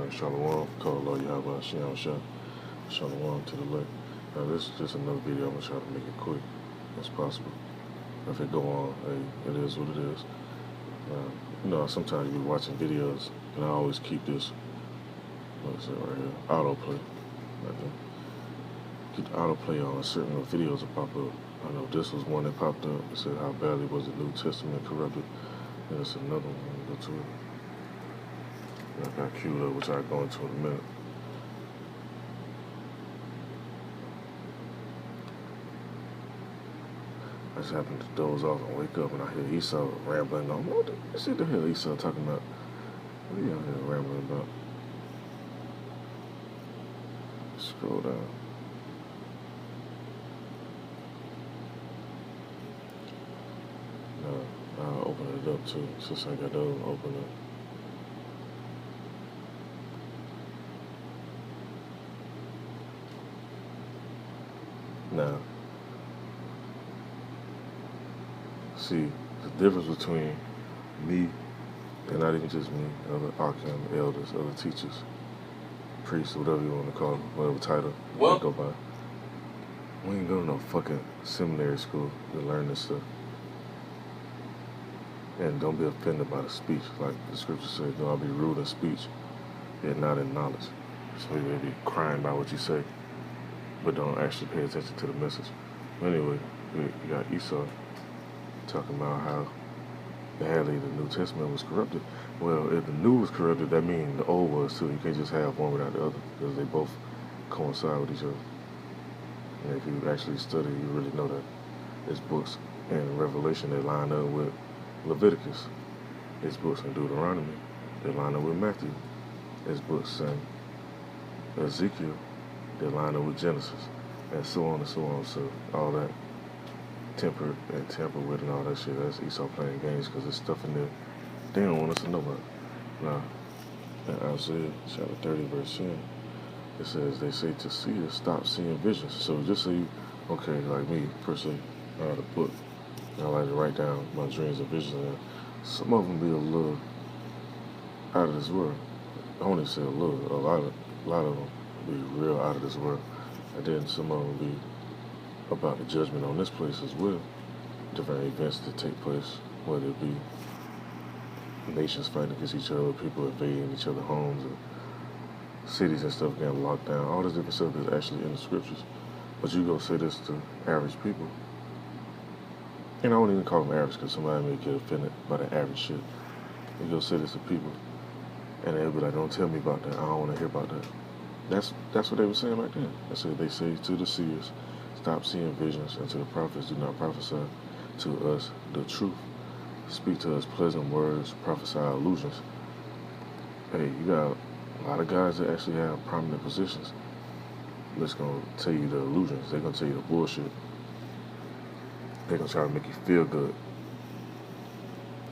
Alright, Shalom, call Allah Yahweh Shem Shah, Shalom to the left. Now this is just another video. I'm gonna try to make it quick as possible. If it go on, hey, it is what it is. You know, sometimes you be watching videos, and I always keep this, what is it right here, autoplay. Keep the autoplay on, certain little videos will pop up. I know this was one that popped up. It said how badly was the New Testament corrupted. And it's another one. Let me go to it. I got queued up, which I'll go into in a minute. I just happened to doze off and wake up, and I hear Esau rambling on. What the hell Esau talking about? What are you out here rambling about? Scroll down. No, I'll open it up too, since I got those open up. Now, see, the difference between me, and not even just me, other Arkham elders, other teachers, priests, whatever you want to call them, whatever title they go by. We ain't go to no fucking seminary school to learn this stuff. And don't be offended by the speech. Like the scripture says, do not be rude in speech and not in knowledge. So you may be crying by what you say, but don't actually pay attention to the message. Anyway, you got Esau talking about how badly the New Testament was corrupted. Well, if the new was corrupted, that means the old was too. You can't just have one without the other, because they both coincide with each other. And if you actually study, you really know that there's books in Revelation that line up with Leviticus. There's books in Deuteronomy that line up with Matthew. There's books in Ezekiel that line up with Genesis, and so on and so on. So all that tempered and tampered with and all that shit, that's Esau playing games, because there's stuff in there they don't want us to know about. Now, in Isaiah chapter 30 verse 10, it says, they say to see is stop seeing visions. So just say, okay, like me per se, I had a book, and I like to write down my dreams and visions, and some of them be a little out of this world. I only say a little, a lot of them be real out of this world, and then some of them be about the judgment on this place as well. Different events that take place, whether it be nations fighting against each other, people invading each other's homes, and cities and stuff getting locked down. All this different stuff is actually in the scriptures. But you go say this to average people, and I won't even call them average, because somebody may get offended by the average shit. You go say this to people, and they'll be like, don't tell me about that, I don't want to hear about that. That's what they were saying right then. That's what they say to the seers, stop seeing visions, and to the prophets, do not prophesy to us the truth. Speak to us pleasant words, prophesy illusions. Hey, you got a lot of guys that actually have prominent positions that's going to tell you the illusions. They're going to tell you the bullshit. They're going to try to make you feel good.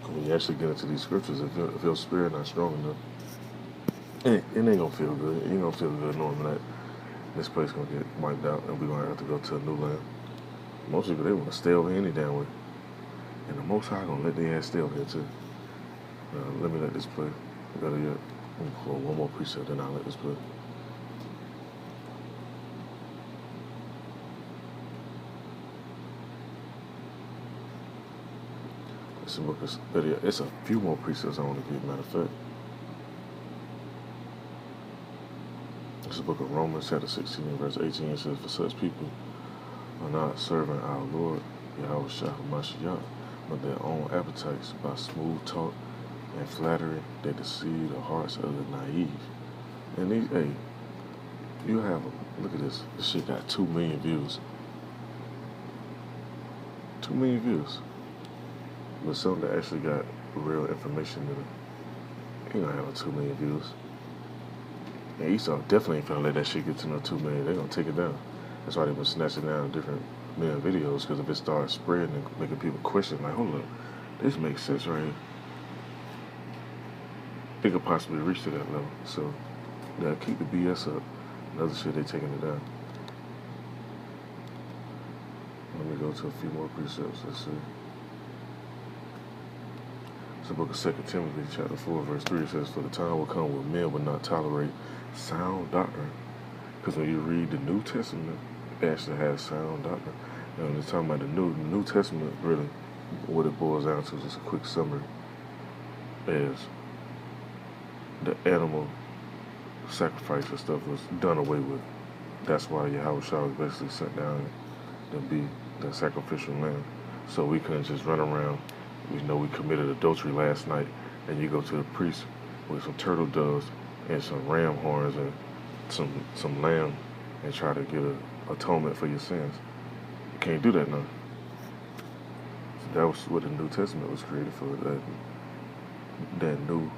When you actually get into these scriptures, if your spirit not strong enough, it ain't going to feel good. It ain't going to feel good knowing that this place going to get wiped out and we're going to have to go to a new land. Most people, they want to stay over here any damn way. And the Most High gonna let their ass stay over here too. Let me let this play. Better yet, I'm gonna hold one more precept, then I'll let this play. It's a book of, it's a few more precepts I want to give, matter of fact. It's a book of Romans, chapter 16, verse 18. It says, for such people are not serving our Lord, Yahweh Shah Mashiach, but their own appetites. By smooth talk and flattery, they deceive the hearts of the naive. And these, hey, you have them. Look at this. This shit got 2 million views. 2 million views. But some that actually got real information in it, ain't gonna have 2 million views. And Esau definitely ain't finna let that shit get to no 2 million. They gonna take it down. That's why they been snatching down different million videos, because if it starts spreading and making people question, like, hold up, this makes sense right here, it could possibly reach to that level. So, yeah, keep the BS up. Another shit, they taking it down. Let me go to a few more precepts. Let's see. It's the book of 2 Timothy, chapter 4, verse 3. It says, "For the time will come when men will not tolerate sound doctrine." Because when you read the New Testament, it actually has sound doctrine. And when it's talking about the New Testament, really, what it boils down to is just a quick summary, is the animal sacrifice and stuff was done away with. That's why Yahweh Shah was basically sent down to be the sacrificial lamb. So we couldn't just run around. We know we committed adultery last night, and you go to the priest with some turtle doves and some ram horns and some lamb and try to get an atonement for your sins. You can't do that now. So that was what the New Testament was created for, that new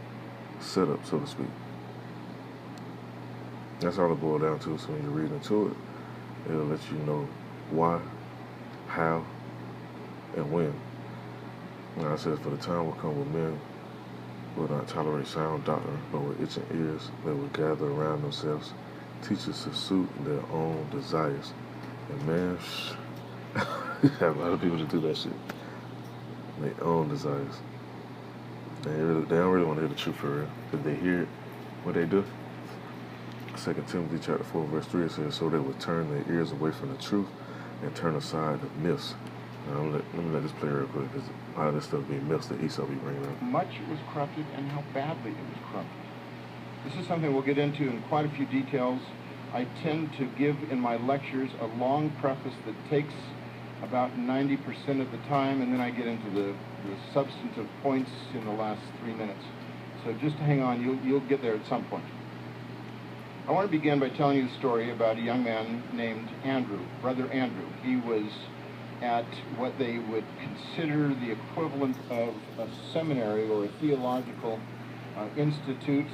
setup, so to speak. That's all it boils down to. So when you read into it, it'll let you know why, how, and when. Now it says, "For the time will come when men will not tolerate sound doctrine, but with itching ears they will gather around themselves teachers to suit their own desires." And man, you have a lot of people to do that shit. Their own desires. They don't really want to hear the truth for real. If they hear it, what they do? 2 Timothy chapter 4, verse 3, it says, "So they would turn their ears away from the truth and turn aside the myths." Now, let me let this play real quick, because a lot of this stuff being myths that Esau be bringing up. Much was corrupted and how badly it was corrupted. This is something we'll get into in quite a few details. I tend to give in my lectures a long preface that takes about 90% of the time, and then I get into the substantive points in the last 3 minutes. So just hang on, you'll get there at some point. I want to begin by telling you a story about a young man named Andrew, Brother Andrew. He was at what they would consider the equivalent of a seminary or a theological institute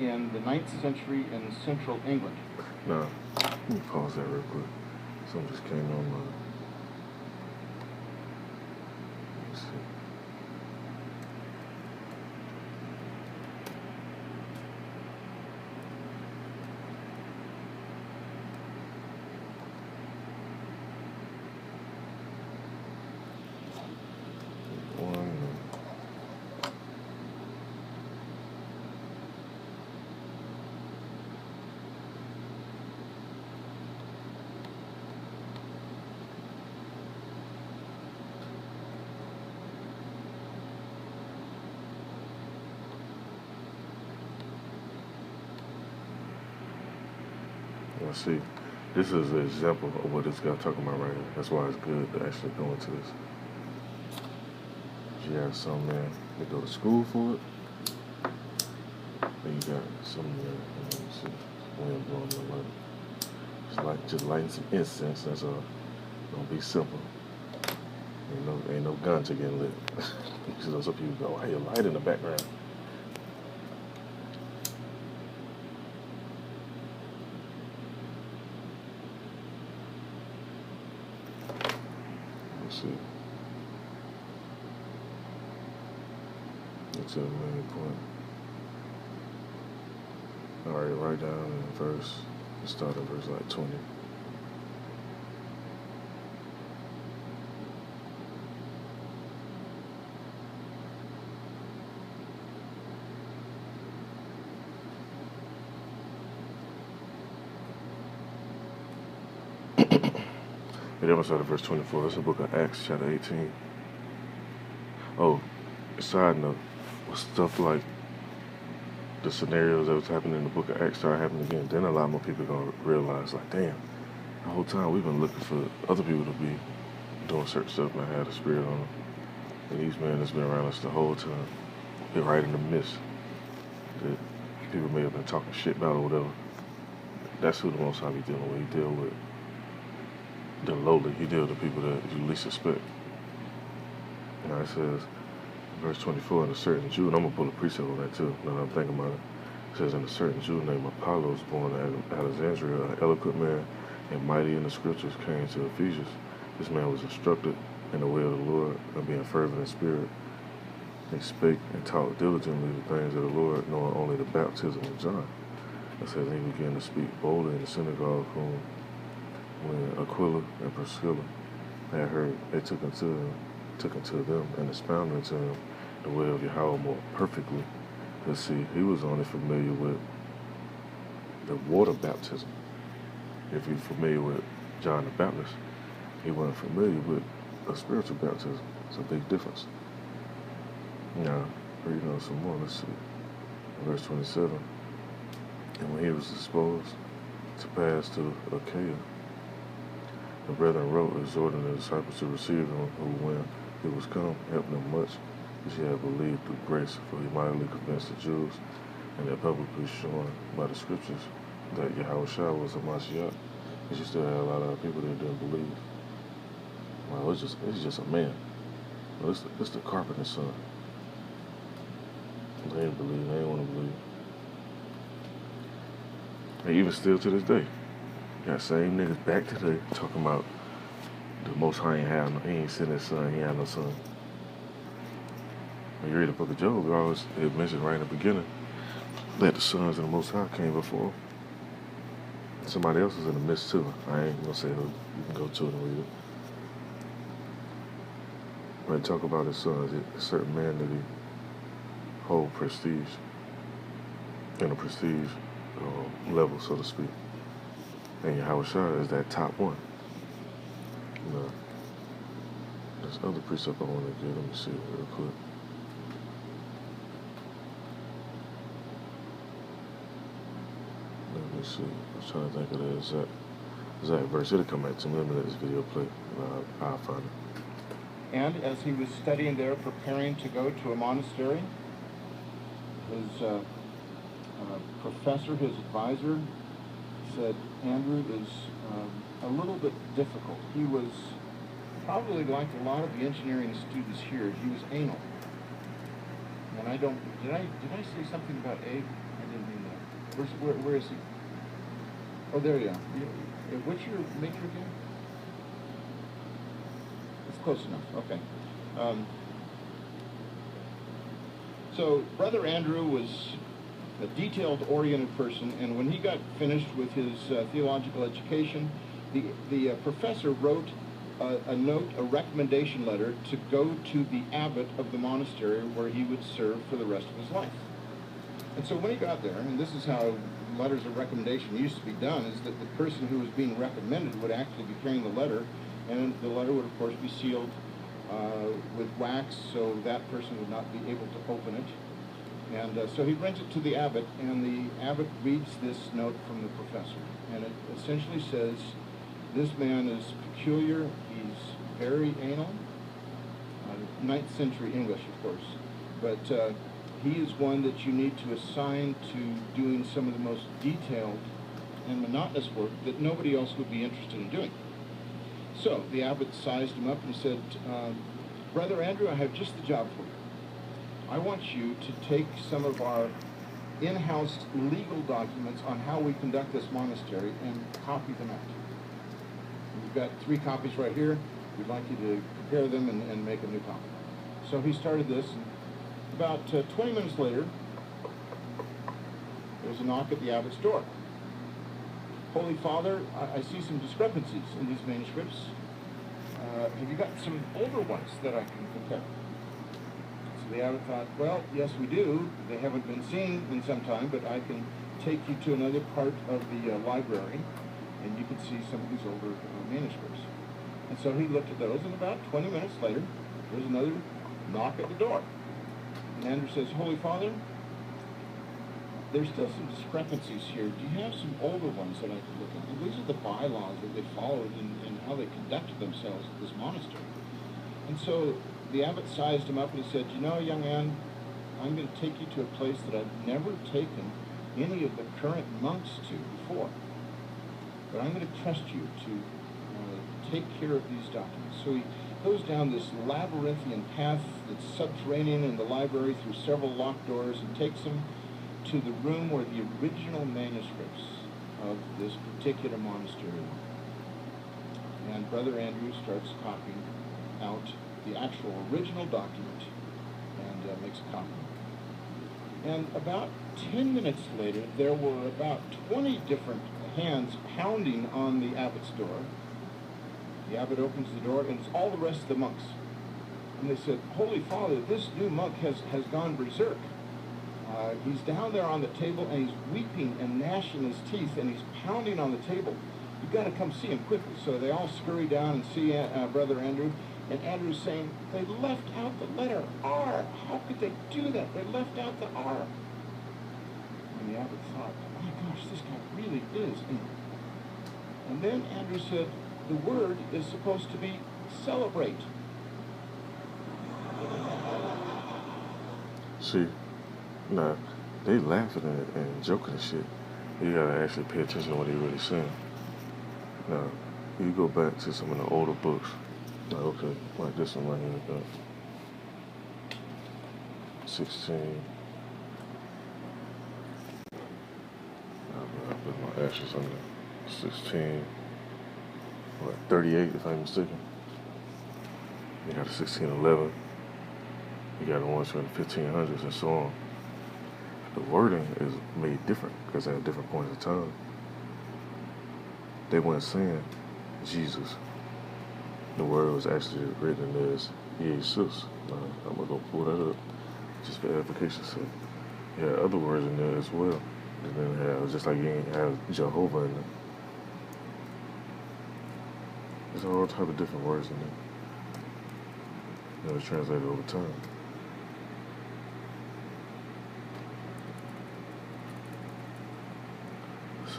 in the 9th century in central England. Now, let me pause that real quick. Something just came on my... Let's see. Let's see. This is an example of what this guy's talking about right here. That's why it's good to actually go into this. You have some man that go to school for it. Then you got some man, let's see, wind blowing the light. Just lighting some incense. That's all. Gonna be simple. Ain't no ganja getting lit. You know, some people go, "Why you light in the background?" Let's see. That's the main point. Alright, right down in verse, let's start at verse like 20. And then we'll start at verse 24. That's the book of Acts, chapter 18. Oh, side note, with stuff like the scenarios that was happening in the book of Acts start happening again, then a lot more people are going to realize, like, damn, the whole time we've been looking for other people to be doing certain stuff and have the spirit on them. And these men that's been around us the whole time, they're right in the midst that people may have been talking shit about or whatever. That's who the Most High be dealing with. He deal with the lowly. He deal with the people that you least suspect. Now it says, verse 24, "And a certain Jew," and I'm going to pull a precept on that too, now that I'm thinking about it. It says, "And a certain Jew named Apollos, born at Alexandria, an eloquent man and mighty in the scriptures, came to Ephesus. This man was instructed in the way of the Lord, and being fervent in spirit, he spake and taught diligently the things of the Lord, knowing only the baptism of John. It says, and he began to speak boldly in the synagogue, whom when Aquila and Priscilla had heard, they took unto them and expounded unto him the way of Yahweh more perfectly. Let's see, he was only familiar with the water baptism. If you're familiar with John the Baptist, he wasn't familiar with a spiritual baptism. It's a big difference. Now, reading on some more, let's see. Verse 27. And when he was disposed to pass to Achaia, the brethren wrote, exhorting the disciples to receive him, who, when he was come, helped them much, which he had believed through grace, for he mightily convinced the Jews, and had publicly shown by the scriptures that Yahweh was a Mashiach. But you still had a lot of people that didn't believe. Well, it's just a man. Well, it's the carpenter's son. They didn't believe. They didn't want to believe. And even still to this day, got same niggas back today talking about the Most High he ain't sent his son. He ain't no son. When you read the book of Job, it mentioned right in the beginning that the sons of the Most High came before. Somebody else was in the midst too. I ain't gonna say who. You can go to it and read it. When they talk about his sons, a certain man that he hold prestige, in a prestige level, so to speak. And Yahweh is that top one. Now, there's other precept I want to get. Let me see real quick. Let me see. I was trying to think of the exact verse. It'll come back to me. Let me let this video play. I'll find it. And as he was studying there, preparing to go to a monastery, his professor, his advisor, said Andrew is a little bit difficult. He was probably like a lot of the engineering students here. He was anal. And I don't, did I say something about egg? I didn't mean that. Where is he? Oh, there you are. What's your major again? It's close enough. Okay. So Brother Andrew was a detailed-oriented person, and when he got finished with his theological education, the professor wrote a note, a recommendation letter, to go to the abbot of the monastery where he would serve for the rest of his life. And so when he got there, and this is how letters of recommendation used to be done, is that the person who was being recommended would actually be carrying the letter, and the letter would, of course, be sealed with wax, so that person would not be able to open it. And so he brings it to the abbot, and the abbot reads this note from the professor. And it essentially says, this man is peculiar, he's very anal, 9th century English, of course, but he is one that you need to assign to doing some of the most detailed and monotonous work that nobody else would be interested in doing. So the abbot sized him up and said, Brother Andrew, I have just the job for you. I want you to take some of our in-house legal documents on how we conduct this monastery and copy them out. We've got 3 copies right here. We'd like you to compare them and make a new copy. So he started this, and about 20 minutes later, there's a knock at the abbot's door. Holy Father, I see some discrepancies in these manuscripts. Have you got some older ones that I can compare? So the abbot thought, well, yes, we do. They haven't been seen in some time, but I can take you to another part of the library, and you can see some of these older manuscripts. And so he looked at those, and about 20 minutes later, there's another knock at the door. And Andrew says, Holy Father, there's still some discrepancies here. Do you have some older ones that I could look at? And these are the bylaws that they followed and how they conducted themselves at this monastery. And so the abbot sized him up and he said, you know, young man, I'm going to take you to a place that I've never taken any of the current monks to before. But I'm going to trust you to take care of these documents. So he goes down this labyrinthian path that's subterranean in the library through several locked doors and takes him to the room where the original manuscripts of this particular monastery were. And Brother Andrew starts copying out the actual original document and makes a copy. And about 10 minutes later, there were about 20 different hands pounding on the abbot's door. The abbot opens the door, and it's all the rest of the monks. And they said, Holy Father, this new monk has gone berserk. He's down there on the table, and he's weeping and gnashing his teeth, and he's pounding on the table. You've got to come see him quickly. So they all scurry down and see Brother Andrew. And Andrew's saying, they left out the letter R. How could they do that? They left out the R. And the abbot thought, my gosh, this guy really is. And then Andrew said, the word is supposed to be celebrate. See, nah, they laughing and joking and shit. You gotta actually pay attention to what they really saying. Now, you go back to some of the older books. Like, okay, like this one right here. 16. I put my ashes on there. 16. What, 38 if I'm mistaken. You got a 1611. You got the ones from the 1500s and so on. The wording is made different because at different points in time, they weren't saying Jesus. The word was actually written as Jesus. I'm going to go pull that up just for edification's sake. You had other words in there as well. And then you have, just like you ain't have Jehovah in there. There's all type of different words in there. It's translated over time.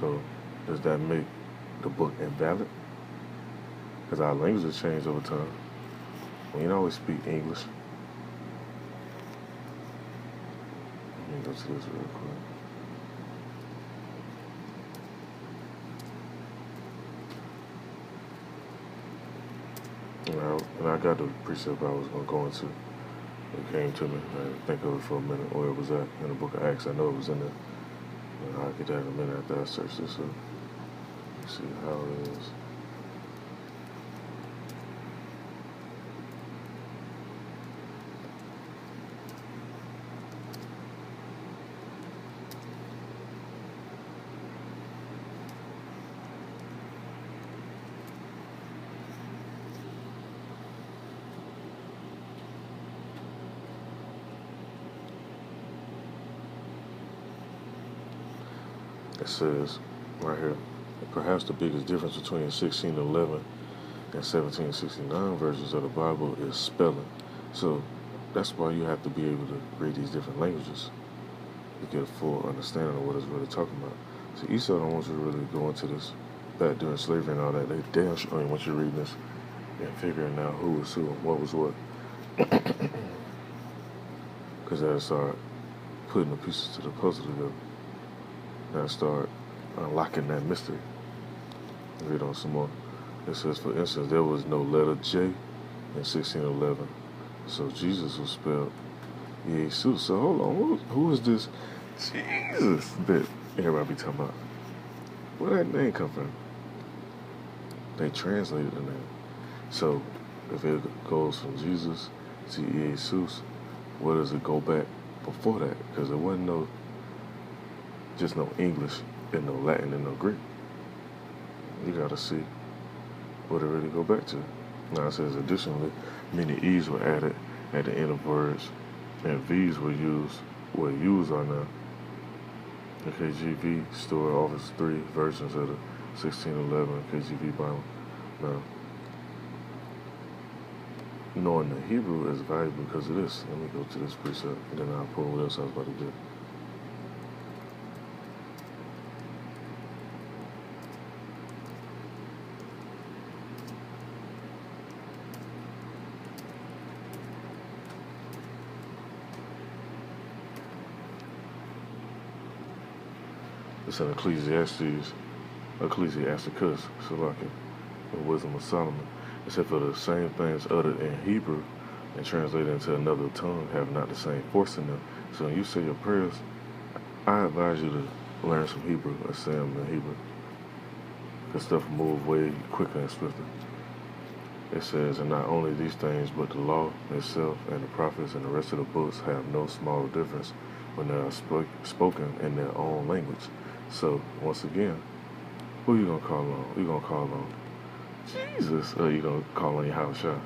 So, does that make the book invalid? Because our language has changed over time. We ain't always speak English. Let me go to this real quick. And I got the precept I was going to go into. It came to me. I didn't think of it for a minute, where it was at in the book of Acts. I know it was in there. And I'll get that in a minute after I search this up. Let's see how it is. It says right here, perhaps the biggest difference between 1611 and 1769 versions of the Bible is spelling. So that's why you have to be able to read these different languages to get a full understanding of what it's really talking about. So Esau don't want you to really go into this back during slavery and all that. They damn sure want you reading this and figuring out who was who and what was what. Because that'll start putting the pieces to the puzzle together. And start unlocking that mystery. Read on some more. It says, for instance, there was no letter J in 1611. So Jesus was spelled Jesus. So hold on, who is this Jesus that everybody be talking about? Where that name come from? They translated the name. So if it goes from Jesus to Jesus, where does it go back before that? Because there wasn't just no English and no Latin and no Greek. You gotta see what it really go back to. Now it says additionally, many E's were added at the end of words, and V's were used on the KJV Store Office 3 versions of the 1611 KJV Bible. Now, knowing the Hebrew is valuable because of this. Let me go to this precept, and then I'll pull what else I was about to do. It's in Ecclesiasticus, Salaki, the Wisdom of Solomon. Except for the same things uttered in Hebrew and translated into another tongue have not the same force in them. So when you say your prayers, I advise you to learn some Hebrew or say them in Hebrew. Because stuff move way quicker and swifter. It says, and not only these things, but the law itself and the prophets and the rest of the books have no small difference when they are spoken in their own language. So, once again, who you gonna call on? You gonna call on Jesus, or you gonna call on Yahushua?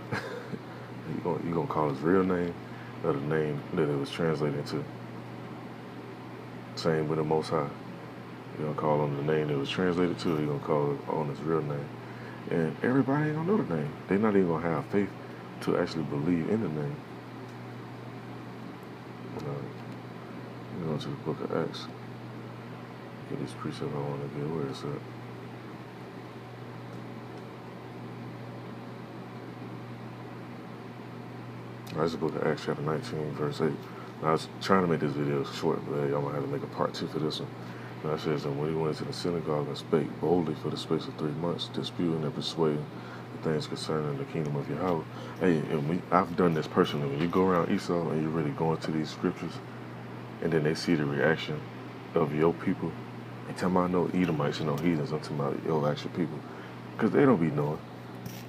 You gonna call his real name or the name that it was translated to. Same with the Most High. You gonna call on the name that it was translated to, or you gonna call it on his real name. And everybody ain't gonna know the name. They're not even gonna have faith to actually believe in the name. You go to the book of Acts. Get this precept I want to get. Where is it? That's the book of Acts chapter 19, verse 8. Now, I was trying to make this video short, but hey, I'm going to have to make a part 2 for this one. Now it says, and when he went into the synagogue and spake boldly for the space of 3 months, disputing and persuading the things concerning the kingdom of Yahweh. Hey, and I've done this personally. When you go around Esau and you're really going to these scriptures, and then they see the reaction of your people, and tell me I know Edomites and no heathens, I'm talking about your actual people. Because they don't be knowing.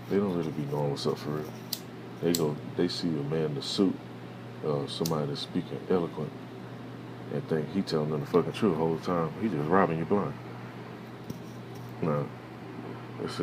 They don't really be knowing what's up for real. They see a man in a suit, somebody that's speaking eloquent, and think he telling them the fucking truth the whole time. He just robbing you blind. Now,